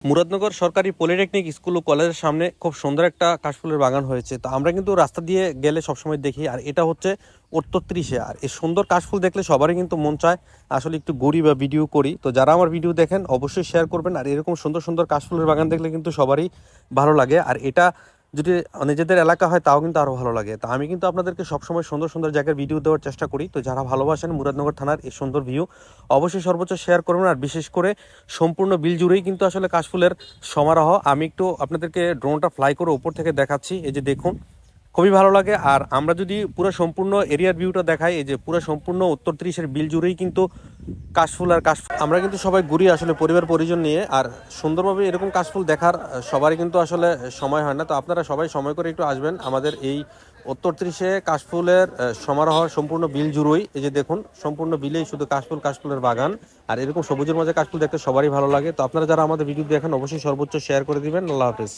মুরাদনগর সরকারি polytechnic school ও কলেজের সামনে খুব সুন্দর একটা কাশফুলের বাগান হয়েছে। তো আমরা কিন্তু রাস্তা দিয়ে গেলে সবসময় দেখি, আর এটা হচ্ছে উত্তর 30-এ। আর এই সুন্দর কাশফুল দেখলে সবারই কিন্তু মন চায় আসলে একটু ঘুরি বা ভিডিও করি। তো যারা আমার ভিডিও দেখেন অবশ্যই শেয়ার করবেন। আর এরকম সুন্দর সুন্দর কাশফুলের বাগান দেখলে কিন্তু সবারই ভালো লাগে, আর এটা যদি নিজেদের এলাকা হয় তাও কিন্তু আরও ভালো লাগে। তো আমি কিন্তু আপনাদেরকে সবসময় সুন্দর সুন্দর জায়গার ভিডিও দেওয়ার চেষ্টা করি। তো যারা ভালোবাসেন মুরাদনগর থানার এই সুন্দর ভিউ অবশ্যই সর্বোচ্চ শেয়ার করবেন। আর বিশেষ করে সম্পূর্ণ বিল জুড়েই কিন্তু আসলে কাশফুলের সমারোহ। আমি একটু আপনাদেরকে ড্রোনটা ফ্লাই করে উপর থেকে দেখাচ্ছি, এই যে দেখুন, খুবই ভালো লাগে। আর আমরা যদি পুরো সম্পূর্ণ এরিয়ার ভিউটা দেখাই, এই যে পুরো সম্পূর্ণ উত্তর 30-এর বিল জুড়েই কিন্তু কাশফুল আর কাশফুল। আমরা কিন্তু সবাই ঘুরি আসলে পরিবার পরিজন নিয়ে, আর সুন্দরভাবে এরকম কাশফুল দেখার সবারই কিন্তু আসলে সময় হয় না। তো আপনারা সবাই সময় করে একটু আসবেন আমাদের এই উত্তর 30-এ কাশফুলের সমারোহ সম্পূর্ণ বিল জুড়েই। এই যে দেখুন, সম্পূর্ণ বিলেই শুধু কাশফুল, কাশফুলের বাগান। আর এরকম সবুজের মাঝে কাশফুল দেখতে সবারই ভালো লাগে। তো আপনারা যারা আমাদের ভিডিও দেখেন অবশ্যই সর্বোচ্চ শেয়ার করে দিবেন। আল্লাহ হাফেজ।